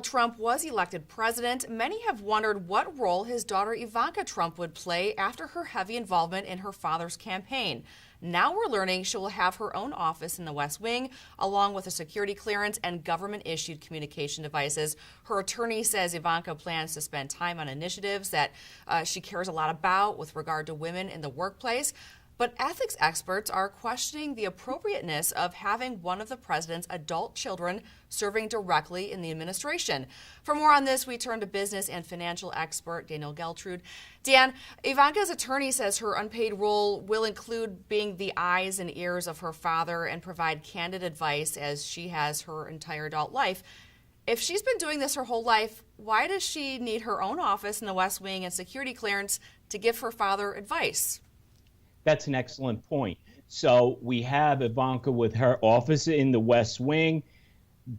Trump was elected president, many have wondered what role his daughter Ivanka Trump would play after her heavy involvement in her father's campaign. Now we're learning she will have her own office in the West Wing, along with a security clearance and government-issued communication devices. Her attorney says Ivanka plans to spend time on initiatives that she cares a lot about with regard to women in the workplace. But ethics experts are questioning the appropriateness of having one of the president's adult children serving directly in the administration. For more on this, we turn to business and financial expert Danielle Geltrude. Dan, Ivanka's attorney says her unpaid role will include being the eyes and ears of her father and provide candid advice as she has her entire adult life. If she's been doing this her whole life, why does she need her own office in the West Wing and security clearance to give her father advice? That's an excellent point. So we have Ivanka with her office in the West Wing,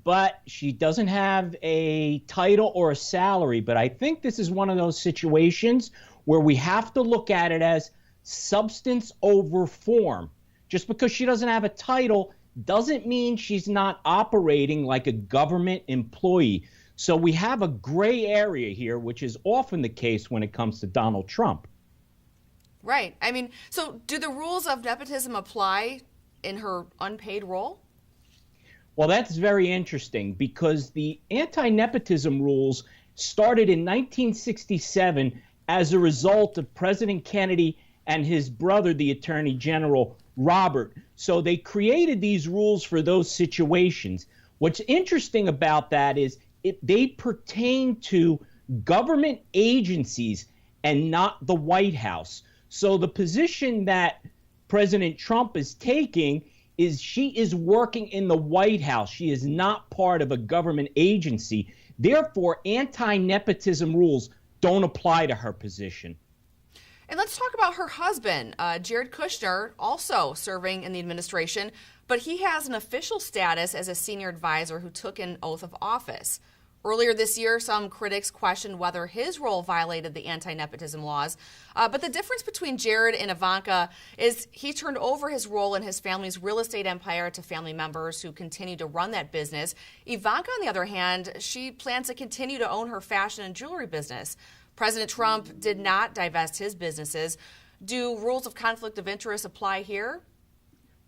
but she doesn't have a title or a salary. But I think this is one of those situations where we have to look at it as substance over form. Just because she doesn't have a title doesn't mean she's not operating like a government employee. So we have a gray area here, which is often the case when it comes to Donald Trump. Right. I mean, so do the rules of nepotism apply in her unpaid role? Well, that's very interesting because the anti-nepotism rules started in 1967 as a result of President Kennedy and his brother, the Attorney General Robert. So they created these rules for those situations. What's interesting about that is they pertain to government agencies and not the White House. So the position that President Trump is taking is she is working in the White House. She is not part of a government agency. Therefore, anti-nepotism rules don't apply to her position. And let's talk about her husband, Jared Kushner, also serving in the administration, but he has an official status as a senior advisor who took an oath of office. Earlier this year, some critics questioned whether his role violated the anti-nepotism laws. But the difference between Jared and Ivanka is he turned over his role in his family's real estate empire to family members who continue to run that business. Ivanka, on the other hand, she plans to continue to own her fashion and jewelry business. President Trump did not divest his businesses. Do rules of conflict of interest apply here?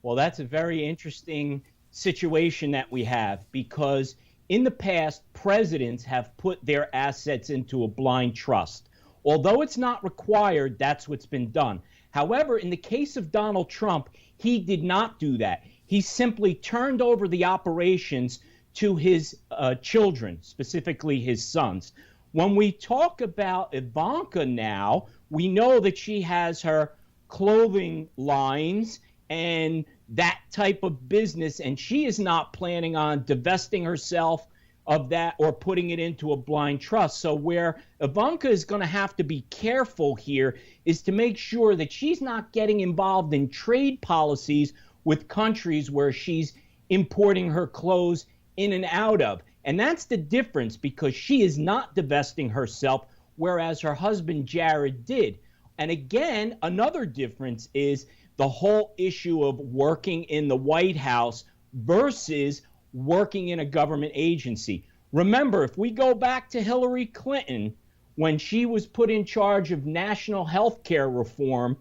Well, that's a very interesting situation that we have because in the past, presidents have put their assets into a blind trust. Although it's not required, that's what's been done. However, in the case of Donald Trump, he did not do that. He simply turned over the operations to his children, specifically his sons. When we talk about Ivanka now, we know that she has her clothing lines and that type of business, and she is not planning on divesting herself of that or putting it into a blind trust. So where Ivanka is going to have to be careful here is to make sure that she's not getting involved in trade policies with countries where she's importing her clothes in and out of. And that's the difference because she is not divesting herself, whereas her husband Jared did. And again, another difference is the whole issue of working in the White House versus working in a government agency. Remember, if we go back to Hillary Clinton, when she was put in charge of national health care reform,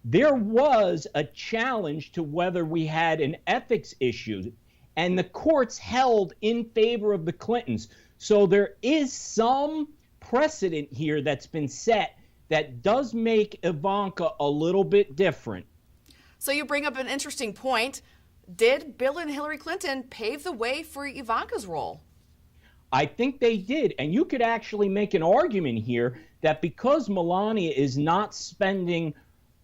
there was a challenge to whether we had an ethics issue, and the courts held in favor of the Clintons. So there is some precedent here that's been set that does make Ivanka a little bit different. So you bring up an interesting point. Did Bill and Hillary Clinton pave the way for Ivanka's role? I think they did. And you could actually make an argument here that because Melania is not spending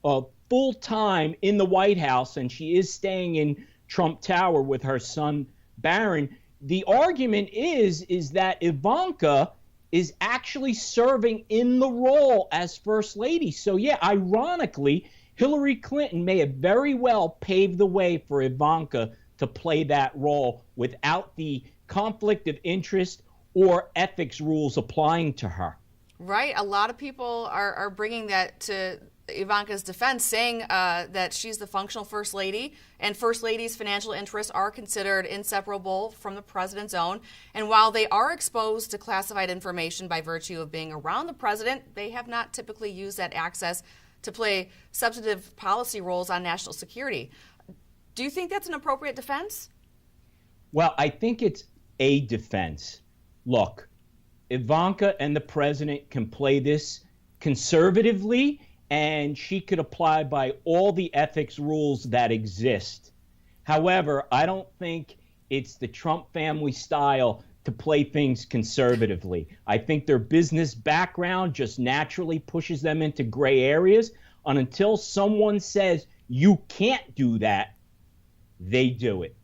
full time in the White House and she is staying in Trump Tower with her son Barron, the argument is that Ivanka is actually serving in the role as First Lady. So yeah, ironically, Hillary Clinton may have very well paved the way for Ivanka to play that role without the conflict of interest or ethics rules applying to her. Right. A lot of people are bringing that to Ivanka's defense, saying that she's the functional first lady, and first ladies' financial interests are considered inseparable from the president's own. And while they are exposed to classified information by virtue of being around the president, they have not typically used that access to play substantive policy roles on national security. Do you think that's an appropriate defense? Well, I think it's a defense. Look, Ivanka and the president can play this conservatively, and she could apply by all the ethics rules that exist. However, I don't think it's the Trump family style to play things conservatively. I think their business background just naturally pushes them into gray areas, and until someone says you can't do that, they do it.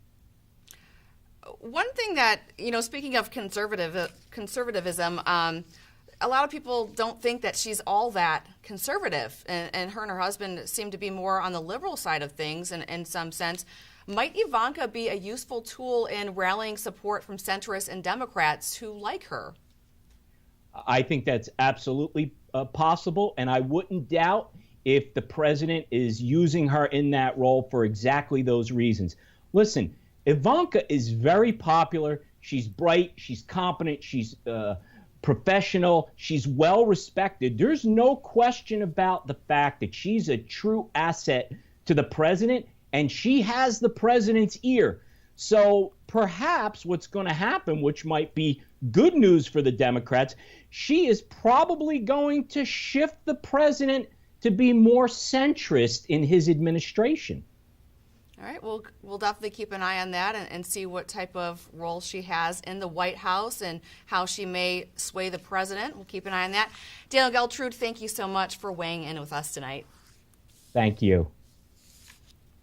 One thing that, speaking of conservatism, a lot of people don't think that she's all that conservative, and her and her husband seem to be more on the liberal side of things in some sense. Might Ivanka be a useful tool in rallying support from centrists and Democrats who like her? I think that's absolutely possible, and I wouldn't doubt if the president is using her in that role for exactly those reasons. Listen, Ivanka is very popular. She's bright. She's competent. She's professional. She's well respected. There's no question about the fact that she's a true asset to the president, and she has the president's ear. So perhaps what's going to happen, which might be good news for the Democrats, she is probably going to shift the president to be more centrist in his administration. All right, we'll definitely keep an eye on that and see what type of role she has in the White House and how she may sway the president. We'll keep an eye on that. Danielle Geltrude, thank you so much for weighing in with us tonight. Thank you.